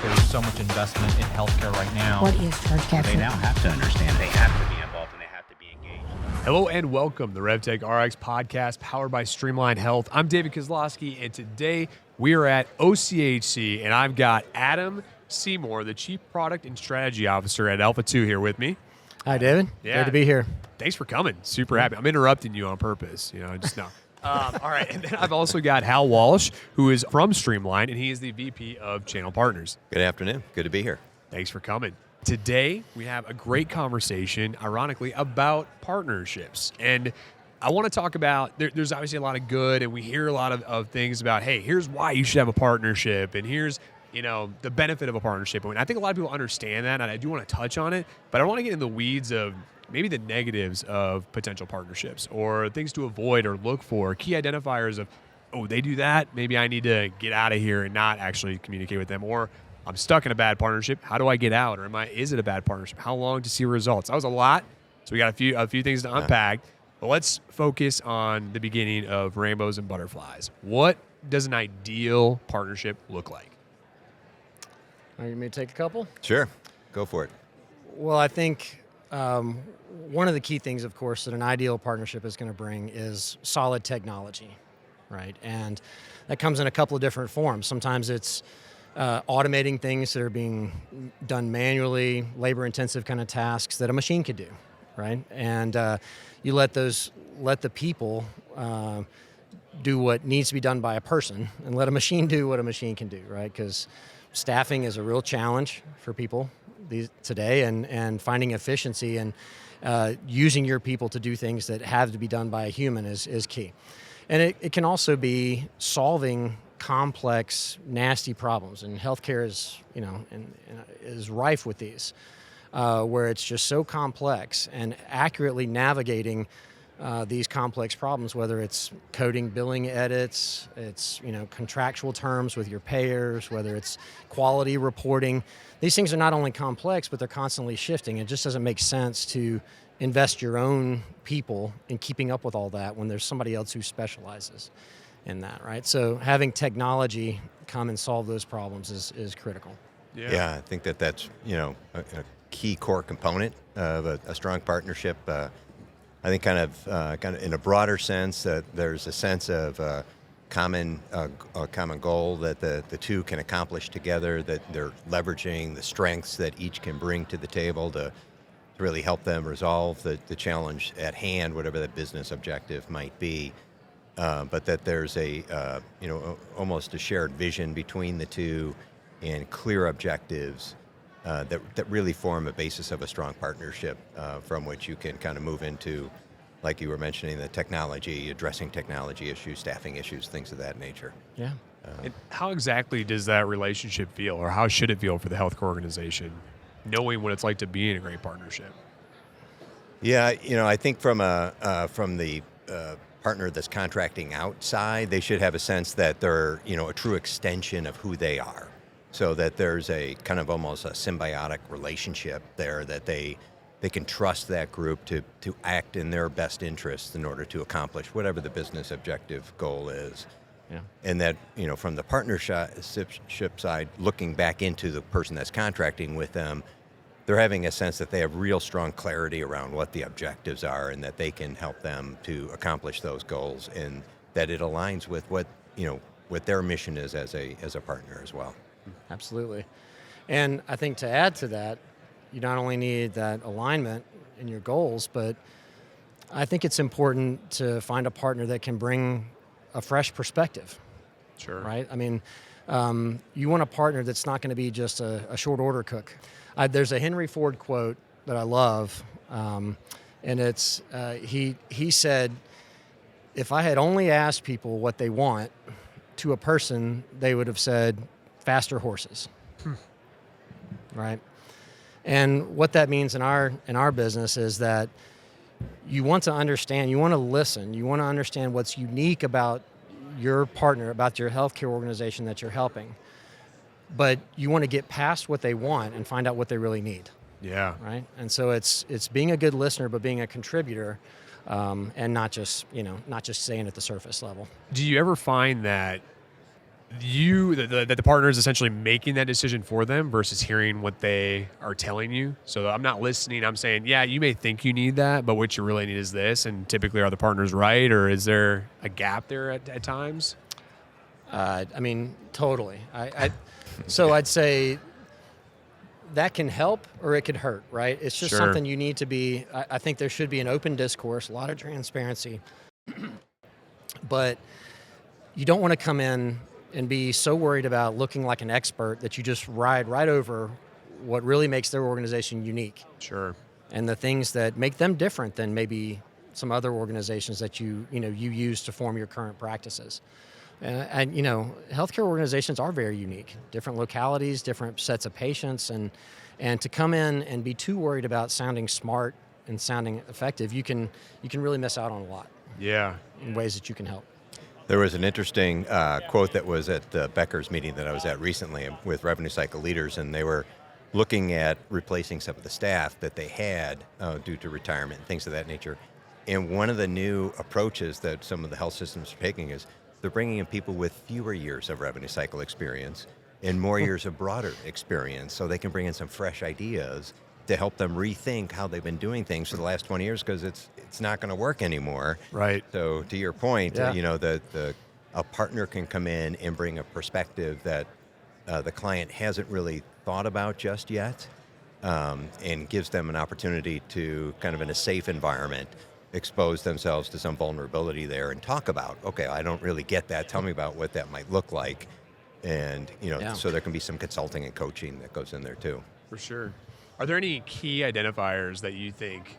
there's so much investment in healthcare right now. What is charge capture? They now have to understand they have to be involved and they have to be engaged. Hello and welcome to the RevTech RX podcast powered by Streamline Health. I'm David Kozlowski, and today we are at OCHC, and I've got Adam Seymour, the Chief Product and Strategy Officer at Alpha 2 here with me. Hi, David. Yeah. Great to be here. Thanks for coming. Super happy. I'm interrupting you on purpose. Just now. All right. And then I've also got Hal Walsh, who is from Streamline, and he is the VP of Channel Partners. Good afternoon. Good to be here. Thanks for coming. Today, we have a great conversation, ironically, about partnerships. And I want to talk about, there's obviously a lot of good, and we hear a lot of things about, hey, here's why you should have a partnership, and here's the benefit of a partnership. And I think a lot of people understand that, and I do want to touch on it, but I want to get in the weeds of maybe the negatives of potential partnerships or things to avoid or look for, key identifiers of, oh, they do that, maybe I need to get out of here and not actually communicate with them, or I'm stuck in a bad partnership. How do I get out? Or is it a bad partnership? How long to see results? That was a lot, so we got a few things to unpack. But let's focus on the beginning of rainbows and butterflies. What does an ideal partnership look like? Are you going to take a couple? Sure. Go for it. Well, I think one of the key things, of course, that an ideal partnership is going to bring is solid technology, right? And that comes in a couple of different forms. Sometimes it's automating things that are being done manually, labor-intensive kind of tasks that a machine could do, right? And you let the people do what needs to be done by a person and let a machine do what a machine can do, right? Because staffing is a real challenge for people today, and finding efficiency and using your people to do things that have to be done by a human is key. And it can also be solving complex, nasty problems, and healthcare is rife with these, where it's just so complex, and accurately navigating these complex problems, whether it's coding billing edits, it's contractual terms with your payers, whether it's quality reporting. These things are not only complex, but they're constantly shifting. It just doesn't make sense to invest your own people in keeping up with all that when there's somebody else who specializes in that, right? So having technology come and solve those problems is critical. Yeah, I think that's a key core component of a strong partnership. I think kind of in a broader sense that there's a sense of a common goal that the two can accomplish together, that they're leveraging the strengths that each can bring to the table to really help them resolve the challenge at hand, whatever that business objective might be. But that there's almost a shared vision between the two and clear objectives that really form a basis of a strong partnership from which you can kind of move into, like you were mentioning, the technology, addressing technology issues, staffing issues, things of that nature. Yeah. And how exactly does that relationship feel, or how should it feel for the healthcare organization, knowing what it's like to be in a great partnership? Yeah, I think from the partner that's contracting outside, they should have a sense that they're, a true extension of who they are. So that there's a kind of almost a symbiotic relationship there, that they can trust that group to act in their best interests in order to accomplish whatever the business objective goal is. Yeah. And that, from the partnership side, looking back into the person that's contracting with them, they're having a sense that they have real strong clarity around what the objectives are and that they can help them to accomplish those goals, and that it aligns with what their mission is as a partner as well. Absolutely. And I think to add to that, you not only need that alignment in your goals, but I think it's important to find a partner that can bring a fresh perspective. Sure. Right? I mean, you want a partner that's not going to be just a short order cook. There's a Henry Ford quote that I love, and it's he said, if I had only asked people what they want to a person, they would have said faster horses. Right? And what that means in our business is that you want to understand, you want to listen, you want to understand what's unique about your partner, about your healthcare organization that you're helping. But you want to get past what they want and find out what they really need. Yeah. Right? And so it's being a good listener, but being a contributor, and not just staying at the surface level. Do you ever find that that the partner is essentially making that decision for them versus hearing what they are telling you. So I'm not listening. I'm saying, yeah, you may think you need that, but what you really need is this. And typically, are the partners right, or is there a gap there at times? I mean, totally. So I'd say that can help or it could hurt, right? It's just Sure. something you need to be. I think there should be an open discourse, a lot of transparency, but you don't want to come in and be so worried about looking like an expert that you just ride right over what really makes their organization unique Sure. and the things that make them different than maybe some other organizations that you use to form your current practices. And healthcare organizations are very unique, different localities, different sets of patients, and to come in and be too worried about sounding smart and sounding effective, you can really miss out on a lot Yeah. in ways that you can help. There was an interesting quote that was at the Becker's meeting that I was at recently with revenue cycle leaders, and they were looking at replacing some of the staff that they had due to retirement and things of that nature. And one of the new approaches that some of the health systems are taking is they're bringing in people with fewer years of revenue cycle experience and more years of broader experience, so they can bring in some fresh ideas to help them rethink how they've been doing things for the last 20 years, because it's not going to work anymore. Right. So to your point, Yeah. A partner can come in and bring a perspective that the client hasn't really thought about just yet, and gives them an opportunity to kind of in a safe environment expose themselves to some vulnerability there and talk about, okay, I don't really get that. Tell me about what that might look like. And, Yeah. so there can be some consulting and coaching that goes in there too. For sure. Are there any key identifiers that you think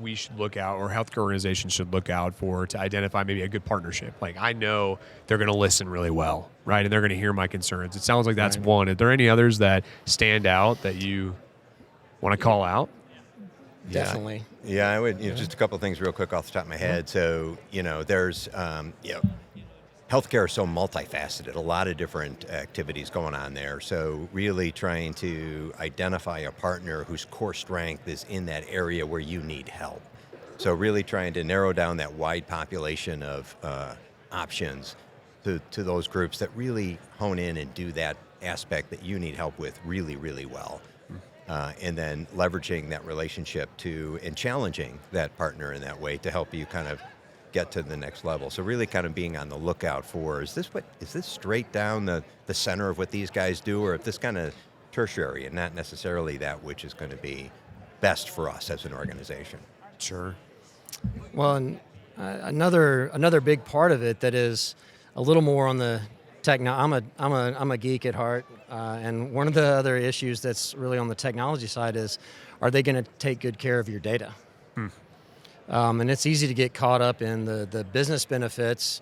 we should look out, or healthcare organizations should look out for, to identify maybe a good partnership? Like, I know they're going to listen really well, right? And they're going to hear my concerns. It sounds like that's Right. one. Are there any others that stand out that you want to call out? Definitely. Yeah, I would. Just a couple of things real quick off the top of my head. So, there's, healthcare is so multifaceted, a lot of different activities going on there. So really trying to identify a partner whose core strength is in that area where you need help. So really trying to narrow down that wide population of options to those groups that really hone in and do that aspect that you need help with really, really well. And then leveraging that relationship and challenging that partner in that way to help you kind of get to the next level. So really kind of being on the lookout for, is this straight down the center of what these guys do, or if this kind of tertiary and not necessarily that which is going to be best for us as an organization. Sure. Well, and another big part of it that is a little more on the I'm a geek at heart, and one of the other issues that's really on the technology side is, are they going to take good care of your data? And it's easy to get caught up in the business benefits,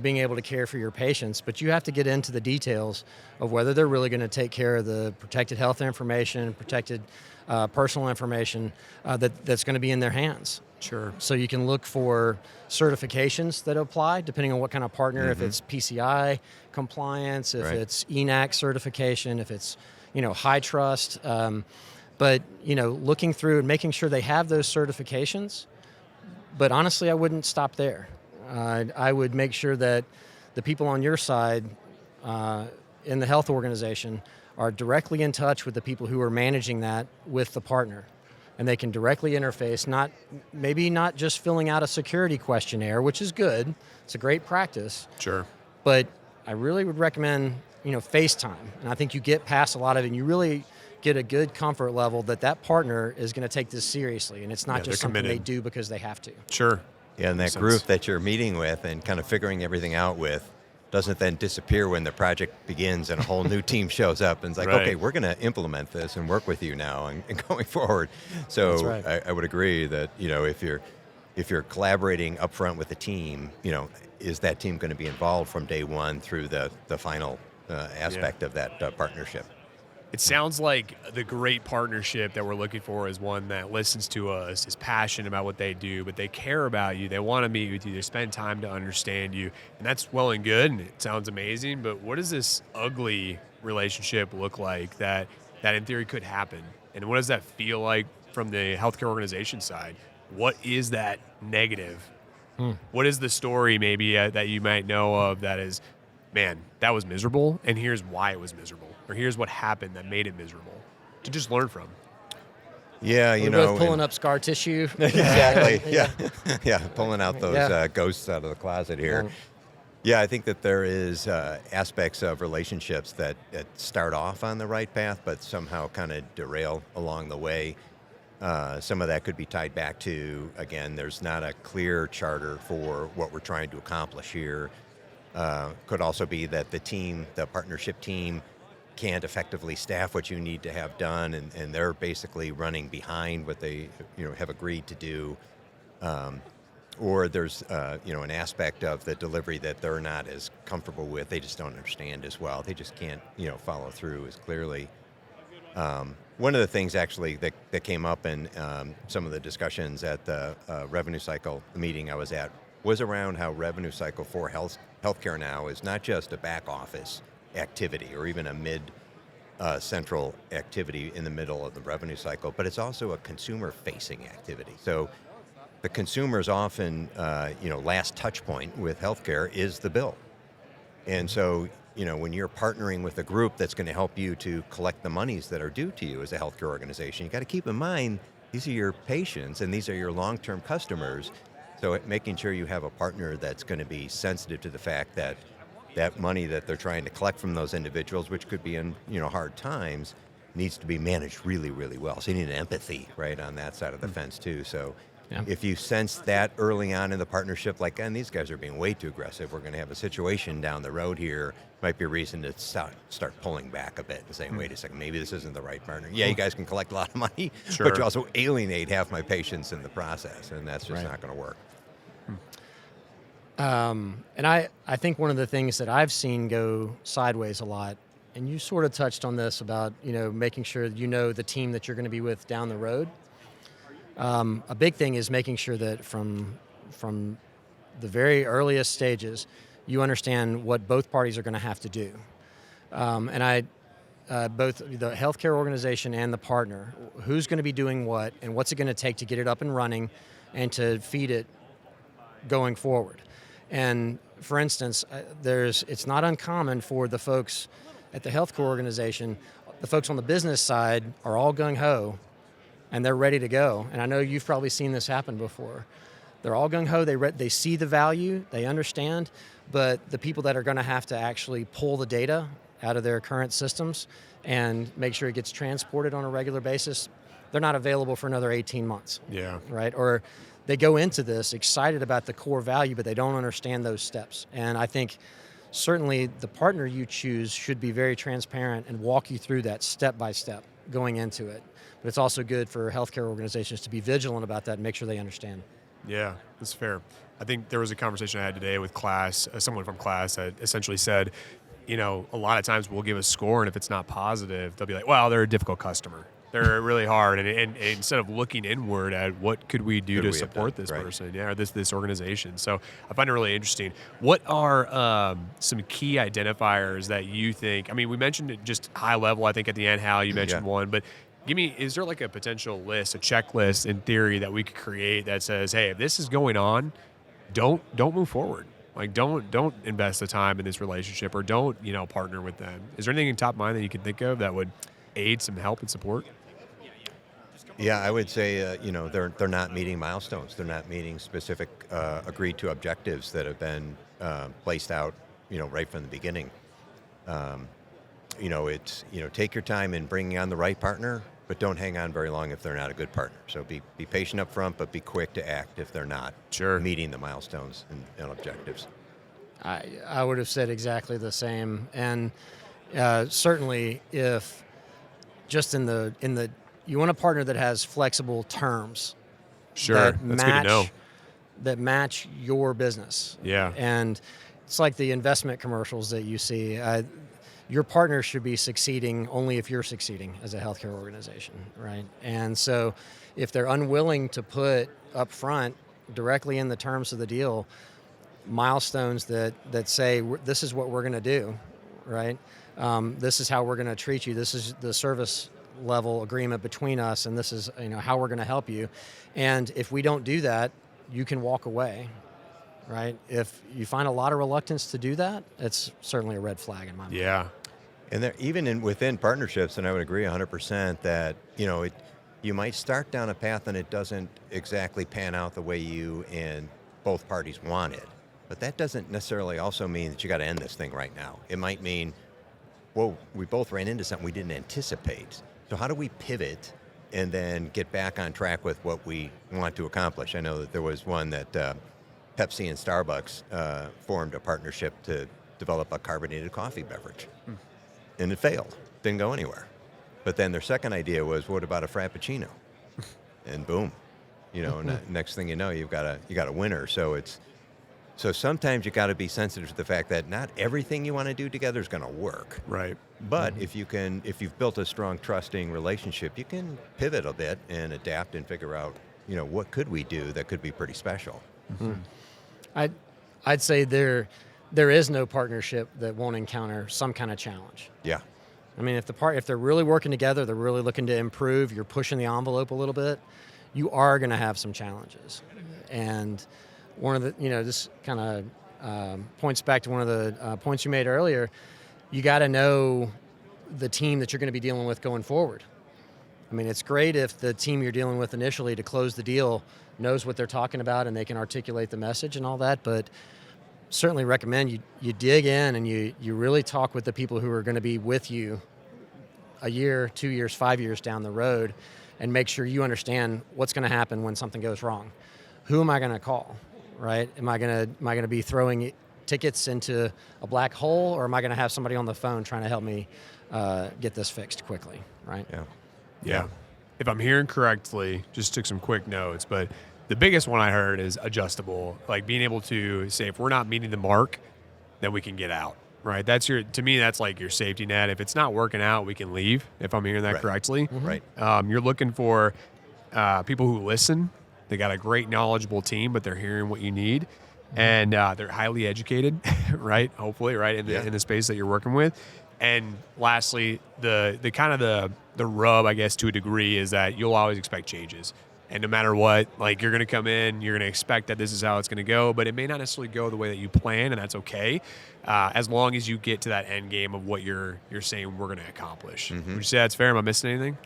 being able to care for your patients, but you have to get into the details of whether they're really going to take care of the protected health information, protected personal information that's going to be in their hands. Sure. So you can look for certifications that apply, depending on what kind of partner, if it's PCI compliance, if Right. it's ENAC certification, if it's, high trust. But, looking through and making sure they have those certifications. But honestly, I wouldn't stop there. I would make sure that the people on your side in the health organization are directly in touch with the people who are managing that with the partner. And they can directly interface, maybe not just filling out a security questionnaire, which is good. It's a great practice. Sure. But I really would recommend, FaceTime. And I think you get past a lot of it, and you really get a good comfort level that partner is going to take this seriously, and it's not Yeah, just they're something they committed. do because they have to. Sure. Yeah, and that Makes group sense. that you're meeting with and kind of figuring everything out with doesn't then disappear when the project begins and a whole new team shows up and it's like, Right. okay, we're going to implement this and work with you now and going forward. So That's right. I would agree that, if you're collaborating up front with the team, is that team going to be involved from day one through the final aspect of that partnership? It sounds like the great partnership that we're looking for is one that listens to us, is passionate about what they do, but they care about you. They want to meet with you. They spend time to understand you. And that's well and good, and it sounds amazing, but what does this ugly relationship look like that in theory could happen? And what does that feel like from the healthcare organization side? What is that negative? What is the story maybe that you might know of that is man, that was miserable, and here's why it was miserable, or here's what happened that made it miserable, to just learn from. Yeah, We're both pulling up scar tissue. Exactly. Yeah. Yeah. Pulling out those Yeah. ghosts out of the closet here. Um, Yeah, I think that there is aspects of relationships that start off on the right path, but somehow kind of derail along the way. Some of that could be tied back to, again, there's not a clear charter for what we're trying to accomplish here. Could also be that the partnership team, can't effectively staff what you need to have done, and they're basically running behind what they have agreed to do. Or there's an aspect of the delivery that they're not as comfortable with. They just don't understand as well. They just can't follow through as clearly. One of the things actually that came up in some of the discussions at the revenue cycle meeting I was at was around how revenue cycle for healthcare now is not just a back office activity or even a central activity in the middle of the revenue cycle, but it's also a consumer-facing activity. So the consumer's often, last touch point with healthcare is the bill. And so, when you're partnering with a group that's going to help you to collect the monies that are due to you as a healthcare organization, you got to keep in mind these are your patients and these are your long-term customers. So making sure you have a partner that's going to be sensitive to the fact that that money that they're trying to collect from those individuals, which could be in hard times, needs to be managed really, really well. So you need an empathy right on that side of the fence too. So if you sense that early on in the partnership, like, and these guys are being way too aggressive, we're going to have a situation down the road here, might be a reason to start pulling back a bit and saying, wait a second, maybe this isn't the right partner. Yeah, you guys can collect a lot of money, but you also alienate half my patients in the process, and that's just not going to work. And I think one of the things that I've seen go sideways a lot, and you sort of touched on this about, making sure the team that you're going to be with down the road. A big thing is making sure that from the very earliest stages, you understand what both parties are going to have to do. And both the healthcare organization and the partner, who's going to be doing what, and what's it going to take to get it up and running and to feed it going forward. And for instance, it's not uncommon for the folks at the healthcare organization, the folks on the business side are all gung-ho and they're ready to go. And I know you've probably seen this happen before. They're all gung-ho, they see the value, they understand, but the people that are going to have to actually pull the data out of their current systems and make sure it gets transported on a regular basis, they're not available for another 18 months. Yeah. Right? Or they go into this excited about the core value, but they don't understand those steps. And I think certainly the partner you choose should be very transparent and walk you through that step by step going into it. But it's also good for healthcare organizations to be vigilant about that and make sure they understand. Yeah, that's fair. I think there was a conversation I had today with someone from class that essentially said, a lot of times we'll give a score, and if it's not positive, they'll be like, well, they're a difficult customer. They're really hard, and instead of looking inward at what could we do to support this person, or this organization. So I find it really interesting. What are some key identifiers that you think? I mean, we mentioned it just high level. I think at the end, Hal, you mentioned one, but is there like a potential list, a checklist in theory that we could create that says, hey, if this is going on, don't move forward. Like don't invest the time in this relationship, or don't partner with them. Is there anything top of mind that you can think of that would aid some help and support? Yeah, I would say, they're not meeting milestones. They're not meeting specific agreed to objectives that have been placed out, right from the beginning. Take your time in bringing on the right partner, but don't hang on very long if they're not a good partner. So be patient up front, but be quick to act if they're not meeting the milestones and objectives. I would have said exactly the same. And certainly if just in the you want a partner that has flexible terms. Sure, that's good to know. That match your business. Yeah. And it's like the investment commercials that you see. Your partner should be succeeding only if you're succeeding as a healthcare organization, right? And so if they're unwilling to put up front directly in the terms of the deal milestones that say this is what we're going to do, right? This is how we're going to treat you. This is the service level agreement between us, and this is how we're going to help you. And if we don't do that, you can walk away. right? If you find a lot of reluctance to do that, it's certainly a red flag in my mind. Yeah. And there, even within partnerships, and I would agree 100% that, you might start down a path and it doesn't exactly pan out the way you and both parties wanted. But that doesn't necessarily also mean that you got to end this thing right now. It might mean, whoa, we both ran into something we didn't anticipate. So how do we pivot and then get back on track with what we want to accomplish? I know that there was one that Pepsi and Starbucks formed a partnership to develop a carbonated coffee beverage. And it failed, didn't go anywhere. But then their second idea was, what about a Frappuccino? And boom, next thing you know, you got a winner. So sometimes you got to be sensitive to the fact that not everything you want to do together is going to work. Right. But if you've built a strong, trusting relationship, you can pivot a bit and adapt and figure out, what could we do that could be pretty special. I'd say there is no partnership that won't encounter some kind of challenge. Yeah. I mean, if they're really working together, they're really looking to improve, you're pushing the envelope a little bit, you are going to have some challenges. And one of the, this kind of points back to one of the points you made earlier. You got to know the team that you're going to be dealing with going forward. I mean, it's great if the team you're dealing with initially to close the deal knows what they're talking about and they can articulate the message and all that, but certainly recommend you dig in and you really talk with the people who are going to be with you a year, 2 years, 5 years down the road, and make sure you understand what's going to happen when something goes wrong. Who am I going to call, right? Am I going to be throwing tickets into a black hole, or am I going to have somebody on the phone trying to help me get this fixed quickly, right? Yeah. If I'm hearing correctly, just took some quick notes, but the biggest one I heard is adjustable, like being able to say, if we're not meeting the mark, then we can get out, right? To me, that's like your safety net. If it's not working out, we can leave, if I'm hearing that correctly. Right. You're looking for people who listen. They got a great knowledgeable team, but they're hearing what you need. And they're highly educated, right? Hopefully, right, in the space that you're working with. And lastly, the kind of the rub, I guess, to a degree, is that you'll always expect changes. And no matter what, like, you're going to come in, you're going to expect that this is how it's going to go, but it may not necessarily go the way that you plan, and that's okay, as long as you get to that end game of what you're saying we're going to accomplish. Would you say that's fair? Am I missing anything?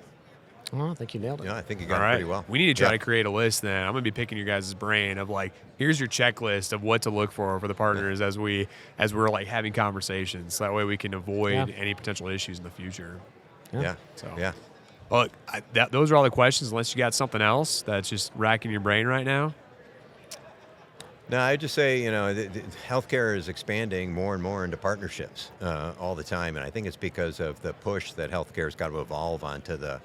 Well, I think you nailed it. Yeah, I think you got All it right. pretty well. We need to try to create a list then. I'm going to be picking your guys' brain of, like, here's your checklist of what to look for the partners as we're like having conversations. So that way we can avoid any potential issues in the future. Yeah. So. Yeah. Well, those are all the questions, unless you got something else that's just racking your brain right now. No, I just say, the healthcare is expanding more and more into partnerships all the time, and I think it's because of the push that healthcare's got to evolve onto the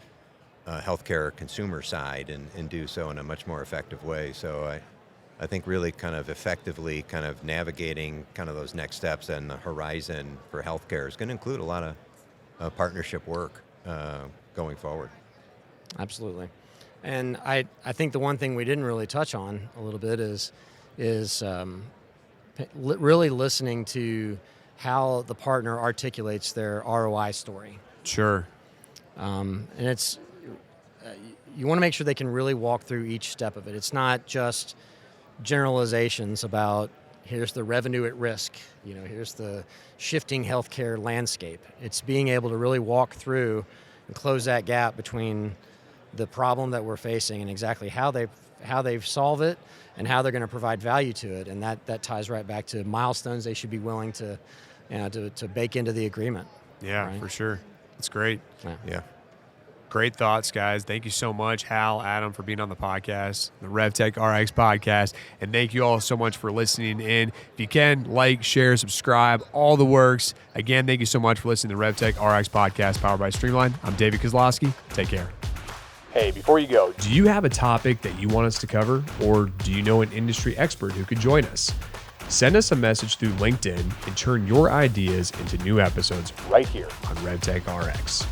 healthcare consumer side and do so in a much more effective way. So I think really kind of effectively kind of navigating kind of those next steps and the horizon for healthcare is going to include a lot of partnership work going forward. Absolutely. And I think the one thing we didn't really touch on a little bit is really listening to how the partner articulates their ROI story. Sure. And it's you want to make sure they can really walk through each step of it. It's not just generalizations about here's the revenue at risk, here's the shifting healthcare landscape. It's being able to really walk through and close that gap between the problem that we're facing and exactly how they solve it and how they're going to provide value to it. And that ties right back to milestones they should be willing to bake into the agreement. Yeah, right? For sure. That's great. Yeah. Great thoughts, guys. Thank you so much, Hal, Adam, for being on the podcast, the RevTech RX podcast. And thank you all so much for listening in. If you can, like, share, subscribe, all the works. Again, thank you so much for listening to the RevTech RX podcast powered by Streamline. I'm David Kozlowski. Take care. Hey, before you go, do you have a topic that you want us to cover, or do you know an industry expert who could join us? Send us a message through LinkedIn and turn your ideas into new episodes right here on RevTech RX.